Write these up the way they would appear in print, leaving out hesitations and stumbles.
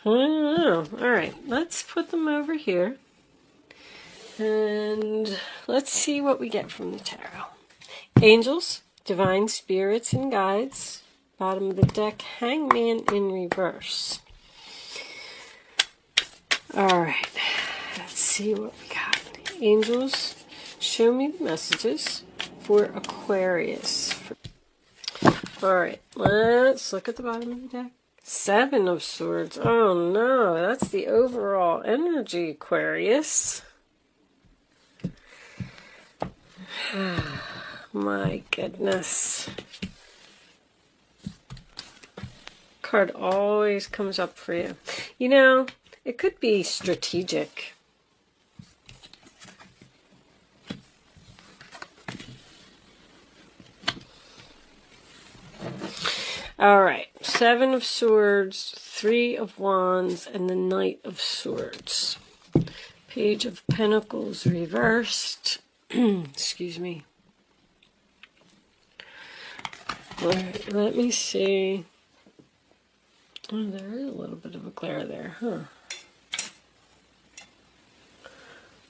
I don't know. All right, let's put them over here. And let's see what we get from the tarot. Angels, divine spirits and guides. Bottom of the deck, Hangman in reverse. All right, let's see what we got. Angels, show me the messages for Aquarius. All right, let's look at the bottom of the deck. Seven of Swords. Oh no, that's the overall energy, Aquarius. My goodness. Card always comes up for you. You know, it could be strategic. All right, Seven of Swords, Three of Wands, and the Knight of Swords. Page of Pentacles reversed. Excuse me. All right, let me see. Oh, there is a little bit of a glare there, huh?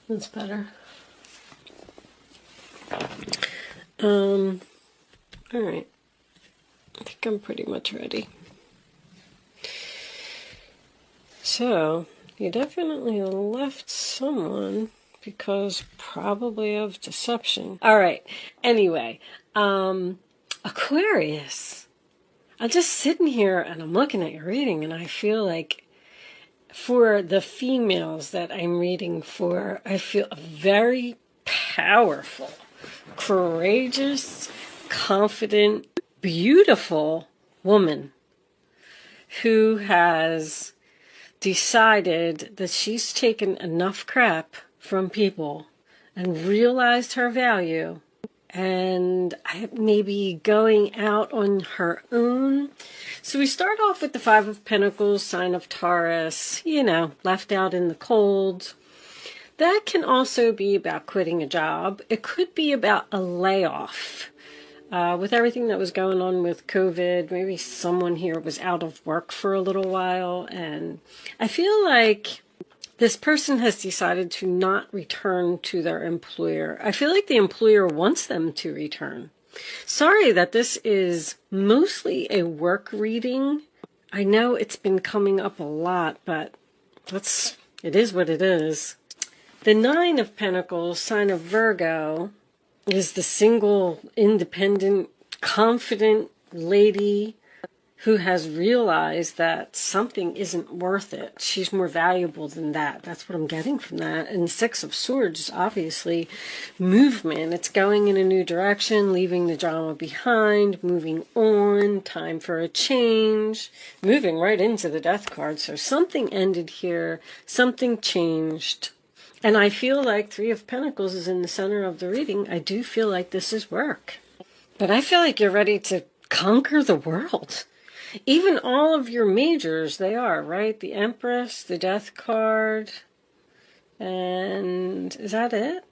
That's better. All right. I think I'm pretty much ready. So, you definitely left someone because probably of deception. All right. Anyway, Aquarius. I'm just sitting here and I'm looking at your reading and I feel like for the females that I'm reading for, I feel very powerful, courageous, confident, beautiful woman who has decided that she's taken enough crap from people and realized her value and maybe going out on her own. So we start off with the Five of Pentacles, sign of Taurus, you know, left out in the cold. That can also be about quitting a job. It could be about a layoff. With everything that was going on with COVID, maybe someone here was out of work for a little while, and I feel like this person has decided to not return to their employer. I feel like the employer wants them to return. Sorry that this is mostly a work reading. I know it's been coming up a lot, but it is what it is. The Nine of Pentacles, sign of Virgo, is the single, independent, confident lady who has realized that something isn't worth it. She's more valuable than that. That's what I'm getting from that. And Six of Swords is obviously movement. It's going in a new direction, leaving the drama behind, moving on, time for a change, moving right into the Death card. So something ended here, something changed. And I feel like Three of Pentacles is in the center of the reading. I do feel like this is work. But I feel like you're ready to conquer the world. Even all of your majors, they are, right? The Empress, the Death card, and is that it?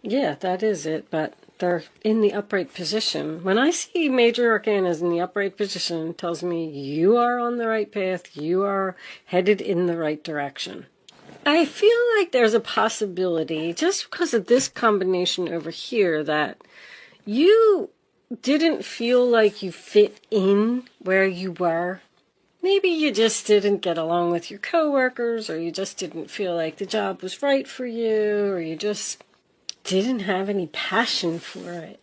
Yeah, that is it, but they're in the upright position. When I see major arcanas in the upright position, it tells me you are on the right path, you are headed in the right direction. I feel like there's a possibility, just because of this combination over here, that you didn't feel like you fit in where you were. Maybe you just didn't get along with your coworkers, or you just didn't feel like the job was right for you, or you just didn't have any passion for it.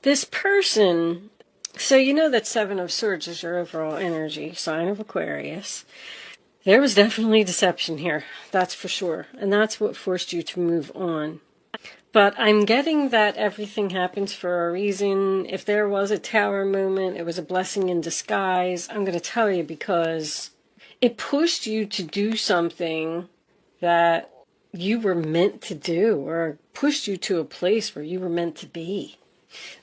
This person, so you know that Seven of Swords is your overall energy, sign of Aquarius. There was definitely deception here, that's for sure. And that's what forced you to move on. But I'm getting that everything happens for a reason. If there was a tower moment, it was a blessing in disguise. I'm going to tell you, because it pushed you to do something that you were meant to do, or pushed you to a place where you were meant to be.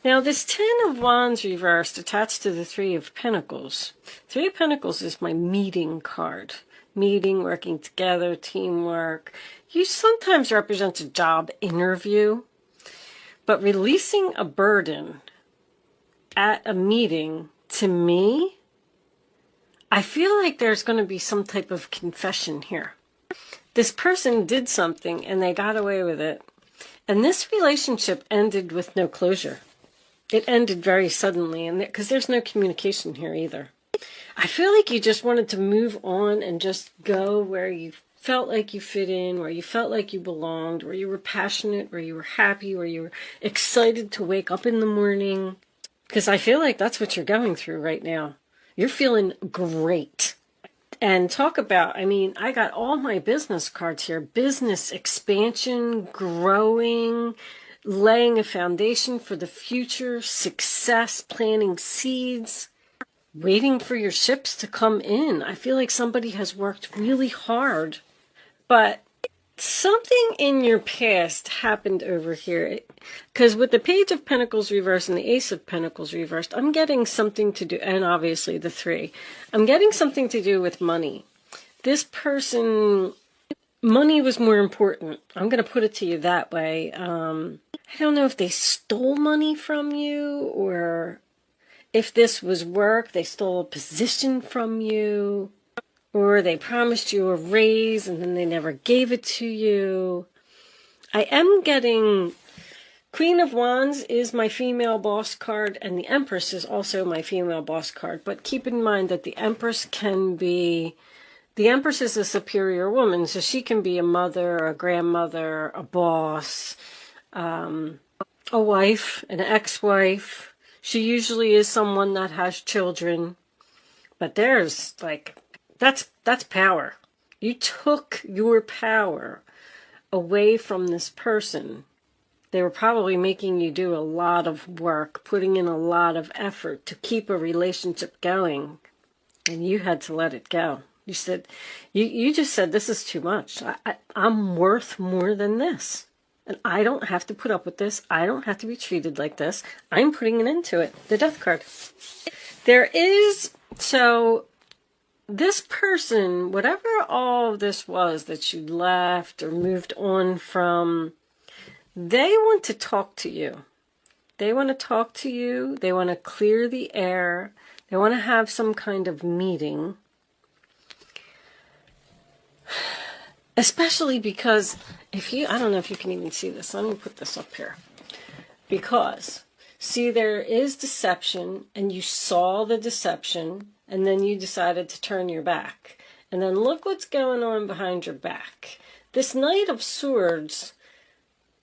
Now, this Ten of Wands reversed attached to the Three of Pentacles. Three of Pentacles is my meeting card. Meeting, working together, teamwork. You sometimes represent a job interview, but releasing a burden at a meeting, to me, I feel like there's going to be some type of confession here. This person did something and they got away with it. And this relationship ended with no closure. It ended very suddenly, and because there's no communication here either. I feel like you just wanted to move on and just go where you felt like you fit in, where you felt like you belonged, where you were passionate, where you were happy, where you were excited to wake up in the morning. Because I feel like that's what you're going through right now. You're feeling great. And talk about, I mean, I got all my business cards here. Business expansion, growing, laying a foundation for the future, success, planting seeds, waiting for your ships to come in. I feel like somebody has worked really hard, but something in your past happened over here. Because with the Page of Pentacles reversed and the Ace of Pentacles reversed, I'm getting something to do, and obviously the 3. I'm getting something to do with money. This person, money was more important. I'm going to put it to you that way. I don't know if they stole money from you, or if this was work, they stole a position from you, or they promised you a raise and then they never gave it to you. I am getting Queen of Wands is my female boss card, and the Empress is also my female boss card. But keep in mind that the Empress is a superior woman, so she can be a mother, a grandmother, a boss, a wife, an ex-wife. She usually is someone that has children. But there's that's power. You took your power away from this person. They were probably making you do a lot of work, putting in a lot of effort to keep a relationship going, and you had to let it go. You said, you just said, this is too much. I'm worth more than this, and I don't have to put up with this. I don't have to be treated like this. I'm putting an end to it. The Death card. So this person, whatever all of this was that you left or moved on from, they want to talk to you. They want to talk to you. They want to clear the air. They want to have some kind of meeting. Especially because I don't know if you can even see this. Let me put this up here. Because, see, there is deception, and you saw the deception, and then you decided to turn your back. And then look what's going on behind your back. This Knight of Swords,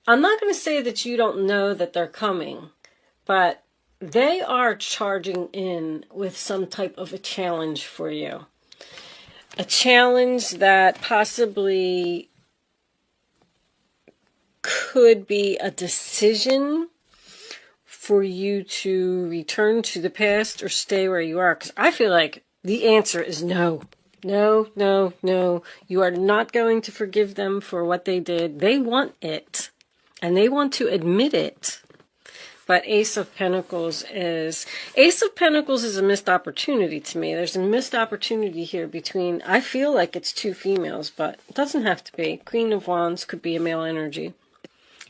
I'm not going to say that you don't know that they're coming, but they are charging in with some type of a challenge for you. A challenge that possibly could be a decision for you to return to the past or stay where you are. Because I feel like the answer is no. No, no, no. You are not going to forgive them for what they did. They want it. And they want to admit it. But Ace of Pentacles is a missed opportunity to me. There's a missed opportunity here between, I feel like it's 2 females, but it doesn't have to be. Queen of Wands could be a male energy.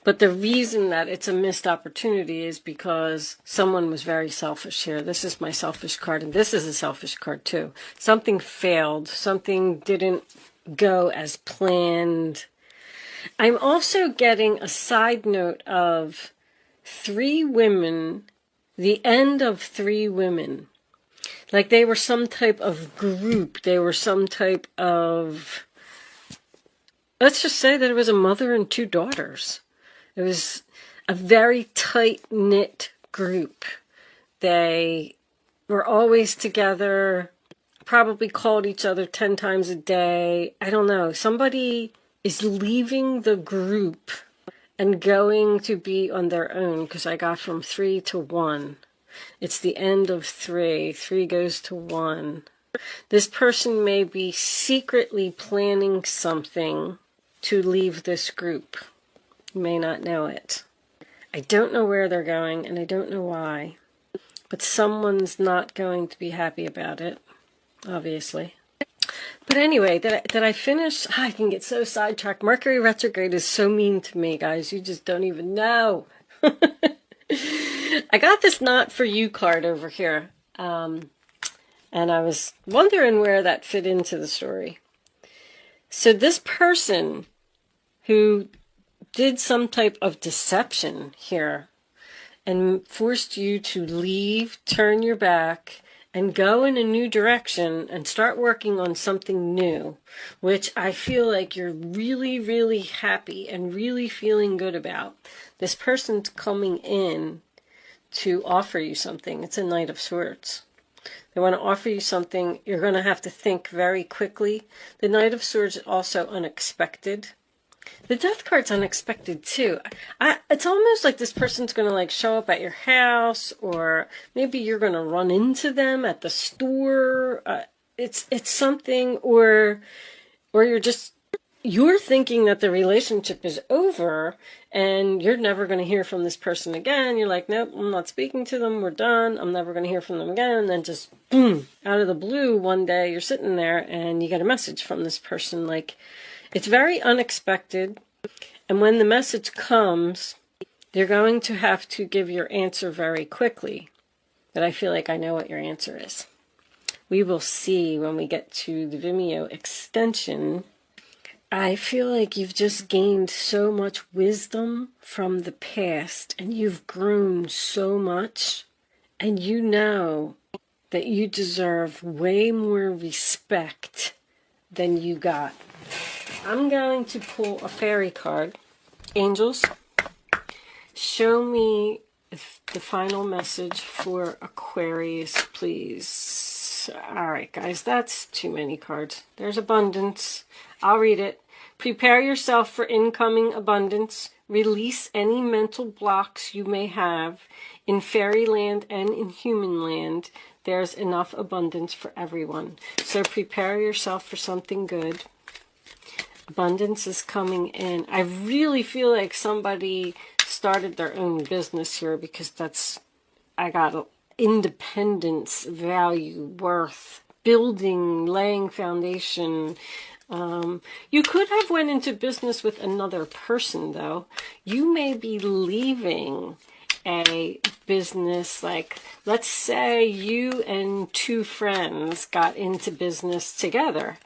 But the reason that it's a missed opportunity is because someone was very selfish here. This is my selfish card, and this is a selfish card too. Something failed. Something didn't go as planned. I'm also getting a side note of 3 women, the end of 3 women. Like they were some type of group. They were some type of, let's just say that it was a mother and 2 daughters. It was a very tight-knit group. They were always together, probably called each other 10 times a day. I don't know. Somebody is leaving the group and going to be on their own, because I got from 3 to 1. It's the end of 3. 3 goes to 1. This person may be secretly planning something to leave this group. You may not know it. I don't know where they're going, and I don't know why. But someone's not going to be happy about it, obviously. But anyway, did I finish? I can get so sidetracked. Mercury retrograde is so mean to me, guys. You just don't even know. I got this Not For You card over here. And I was wondering where that fit into the story. So this person who did some type of deception here and forced you to leave, turn your back, and go in a new direction and start working on something new, which I feel like you're really, really happy and really feeling good about. This person's coming in to offer you something. It's a Knight of Swords. They want to offer you something. You're going to have to think very quickly. The Knight of Swords is also unexpected. The Death card's unexpected too. It's almost like this person's going to like show up at your house, or maybe you're going to run into them at the store. It's something, or you're thinking that the relationship is over and you're never going to hear from this person again. You're like, nope, I'm not speaking to them. We're done. I'm never going to hear from them again. And then just boom, out of the blue, one day you're sitting there and you get a message from this person. Like, it's very unexpected. And when the message comes, you're going to have to give your answer very quickly. But I feel like I know what your answer is. We will see when we get to the Vimeo extension. I feel like you've just gained so much wisdom from the past, and you've grown so much, and you know that you deserve way more respect than you got. I'm going to pull a fairy card. Angels, show me the final message for Aquarius, please. All right, guys, that's too many cards. There's abundance. I'll read it. Prepare yourself for incoming abundance. Release any mental blocks you may have. In fairyland and in human land, there's enough abundance for everyone. So prepare yourself for something good. Abundance is coming in. I really feel like somebody started their own business here, because I got independence, value, worth, building, laying foundation. You could have went into business with another person, though. You may be leaving a business, like, let's say you and two friends got into business together,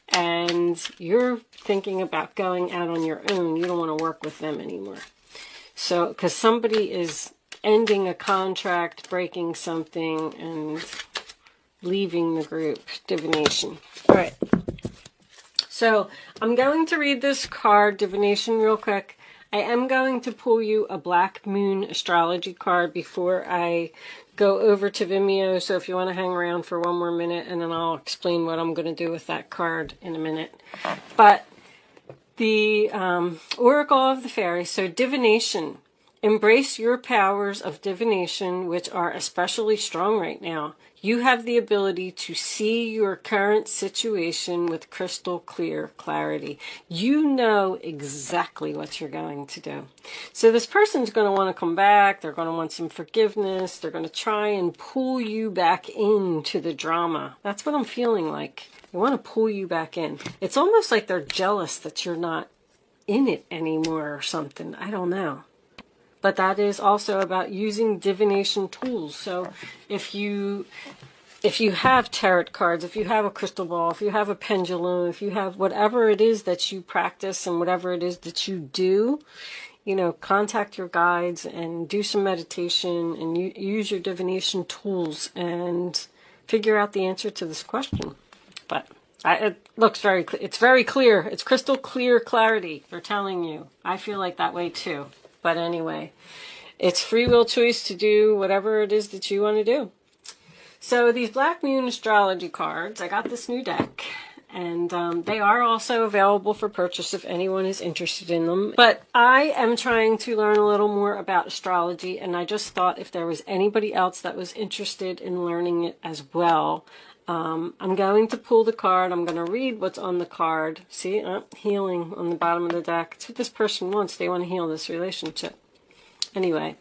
and you're thinking about going out on your own. You don't want to work with them anymore. So, because somebody is ending a contract, breaking something, and leaving the group. Divination. All right. So, I'm going to read this card, Divination, real quick. I am going to pull you a Black Moon astrology card before I go over to Vimeo. So if you want to hang around for one more minute, and then I'll explain what I'm going to do with that card in a minute. But the Oracle of the Fairies. So Divination. Embrace your powers of divination, which are especially strong right now. You have the ability to see your current situation with crystal clear clarity. You know exactly what you're going to do. So this person's going to want to come back. They're going to want some forgiveness. They're going to try and pull you back into the drama. That's what I'm feeling like. They want to pull you back in. It's almost like they're jealous that you're not in it anymore or something. I don't know. But that is also about using divination tools. So if you have tarot cards, if you have a crystal ball, if you have a pendulum, if you have whatever it is that you practice and whatever it is that you do, you know, contact your guides and do some meditation and use your divination tools and figure out the answer to this question. But it looks very clear. It's very clear. It's crystal clear clarity. They're telling you. I feel like that way too. But anyway, it's free will choice to do whatever it is that you want to do. So these Black Moon astrology cards, I got this new deck, and they are also available for purchase if anyone is interested in them. But I am trying to learn a little more about astrology, and I just thought if there was anybody else that was interested in learning it as well, I'm going to pull the card. I'm going to read what's on the card. See, healing on the bottom of the deck. It's what this person wants. They want to heal this relationship. Anyway,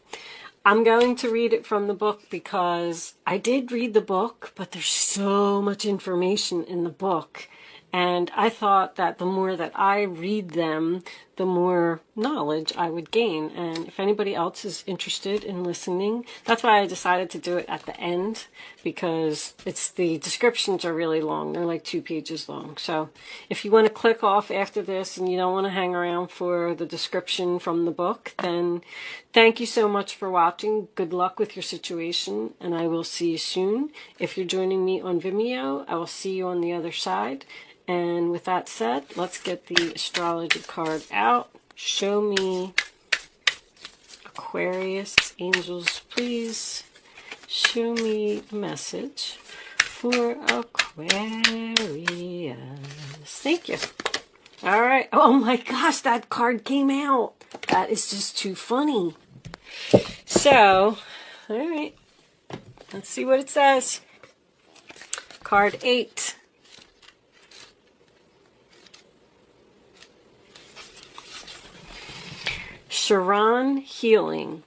I'm going to read it from the book because I did read the book, but there's so much information in the book. And I thought that the more that I read them, the more knowledge I would gain. And if anybody else is interested in listening, that's why I decided to do it at the end, because the descriptions are really long. They're like 2 pages long. So if you want to click off after this and you don't want to hang around for the description from the book, then thank you so much for watching. Good luck with your situation, and I will see you soon. If you're joining me on Vimeo, I will see you on the other side. And with that said, let's get the astrology card out. Show me, Aquarius, angels, please. Show me a message for Aquarius. Thank you. All right. Oh my gosh, that card came out. That is just too funny. So, all right. Let's see what it says. Card 8. Sharon, healing.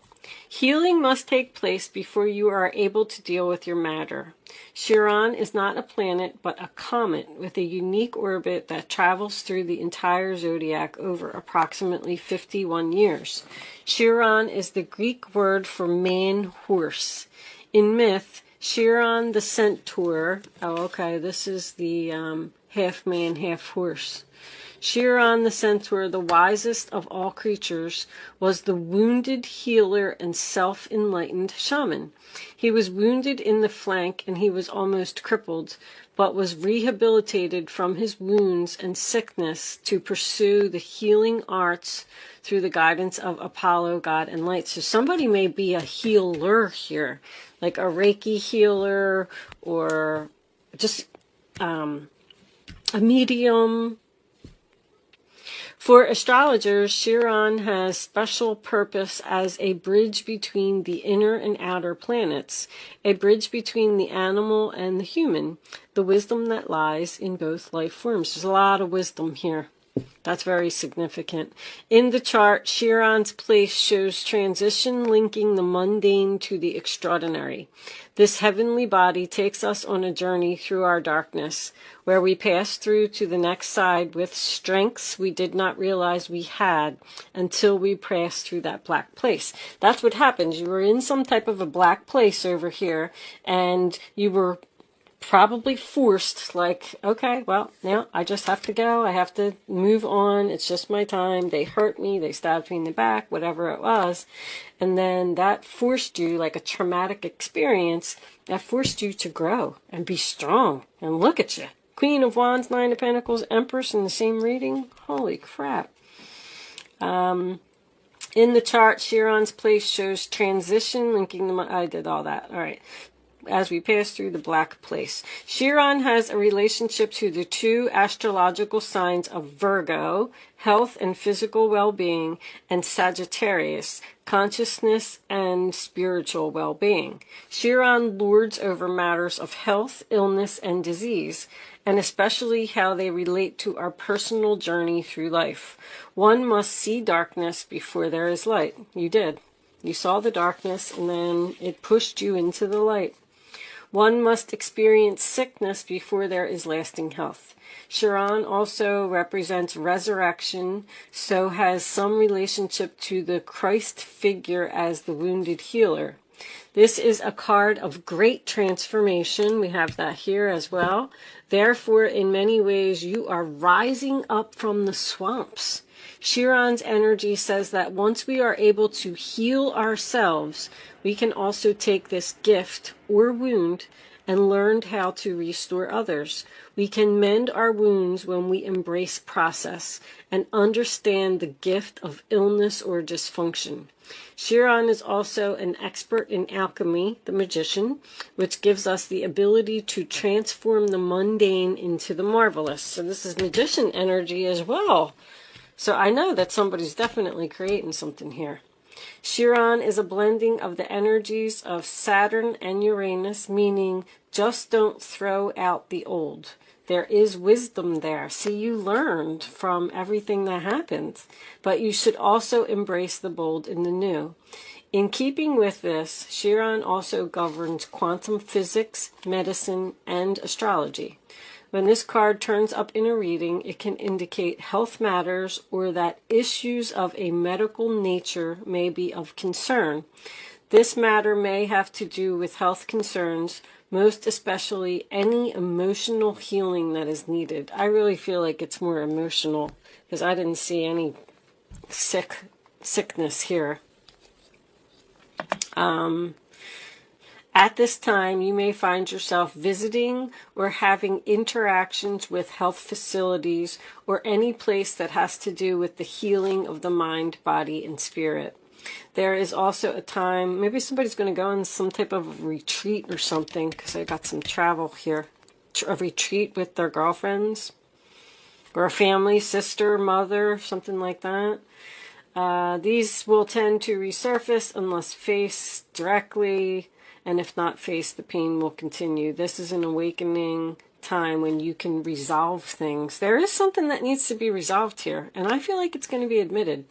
Healing must take place before you are able to deal with your matter. Chiron is not a planet, but a comet with a unique orbit that travels through the entire zodiac over approximately 51 years. Chiron is the Greek word for man-horse. In myth, Chiron the centaur, this is the half man, half horse. Chiron the centaur, the wisest of all creatures, was the wounded healer and self-enlightened shaman. He was wounded in the flank and he was almost crippled, but was rehabilitated from his wounds and sickness to pursue the healing arts through the guidance of Apollo, God, and light. So somebody may be a healer here, like a Reiki healer or just a medium. For astrologers, Chiron has special purpose as a bridge between the inner and outer planets, a bridge between the animal and the human, the wisdom that lies in both life forms. There's a lot of wisdom here. That's very significant. In the chart, Chiron's place shows transition linking the mundane to the extraordinary. This heavenly body takes us on a journey through our darkness, where we pass through to the next side with strengths we did not realize we had until we passed through that black place. That's what happens. You were in some type of a black place over here, and you were probably forced, like, okay, well, now I just have to go. I have to move on. It's just my time. They hurt me. They stabbed me in the back, whatever it was. And then that forced you, like a traumatic experience, that forced you to grow and be strong. And look at you. Queen of Wands, Nine of Pentacles, Empress in the same reading. Holy crap. In the chart, Chiron's place shows transition linking the... I did all that. All right. As we pass through the black place. Chiron has a relationship to the 2 astrological signs of Virgo, health and physical well-being, and Sagittarius, consciousness and spiritual well-being. Chiron lords over matters of health, illness, and disease, and especially how they relate to our personal journey through life. One must see darkness before there is light. You did. You saw the darkness, and then it pushed you into the light. One must experience sickness before there is lasting health. Chiron also represents resurrection, so has some relationship to the Christ figure as the wounded healer. This is a card of great transformation. We have that here as well. Therefore, in many ways, you are rising up from the swamps. Chiron's energy says that once we are able to heal ourselves, we can also take this gift or wound and learn how to restore others. We can mend our wounds when we embrace process and understand the gift of illness or dysfunction. Chiron is also an expert in alchemy, the magician, which gives us the ability to transform the mundane into the marvelous. So this is magician energy as well. So I know that somebody's definitely creating something here. Chiron is a blending of the energies of Saturn and Uranus, meaning just don't throw out the old. There is wisdom there. See, you learned from everything that happened, but you should also embrace the bold in the new. In keeping with this, Chiron also governs quantum physics, medicine, and astrology. When this card turns up in a reading, it can indicate health matters or that issues of a medical nature may be of concern. This matter may have to do with health concerns, most especially any emotional healing that is needed. I really feel like it's more emotional because I didn't see any sickness here. At this time, you may find yourself visiting or having interactions with health facilities or any place that has to do with the healing of the mind, body, and spirit. There is also a time, maybe somebody's going to go on some type of retreat or something, because I got some travel here. A retreat with their girlfriends or a family, sister, mother, something like that. These will tend to resurface unless faced directly, and if not faced, the pain will continue. This is an awakening time when you can resolve things. There is something that needs to be resolved here, and I feel like it's going to be admitted.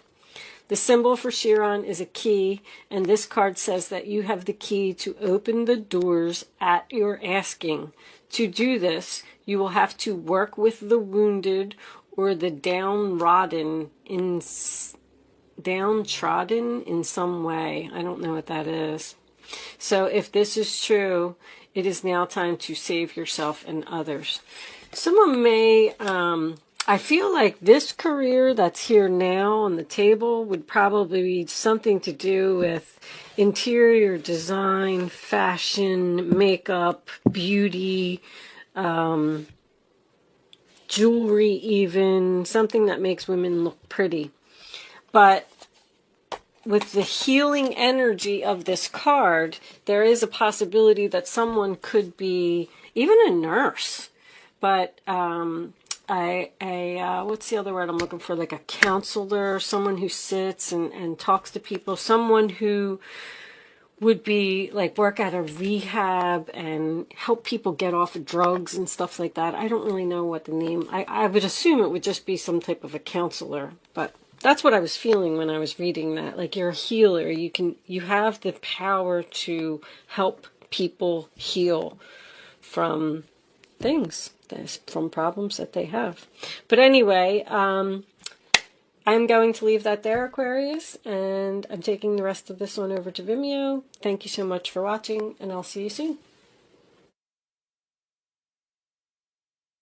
The symbol for Chiron is a key, and this card says that you have the key to open the doors at your asking. To do this, you will have to work with the wounded or the downtrodden in some way. I don't know what that is. So if this is true, it is now time to save yourself and others. Someone may, I feel like this career that's here now on the table would probably be something to do with interior design, fashion, makeup, beauty, jewelry even, something that makes women look pretty. But with the healing energy of this card, there is a possibility that someone could be even a nurse, but what's the other word I'm looking for? Like a counselor, someone who sits and talks to people, someone who would be like work at a rehab and help people get off of drugs and stuff like that. I don't really know what the name, I would assume it would just be some type of a counselor, but that's what I was feeling when I was reading that. Like, you're a healer. You have the power to help people heal from things, from problems that they have. But anyway, I'm going to leave that there, Aquarius, and I'm taking the rest of this one over to Vimeo. Thank you so much for watching, and I'll see you soon.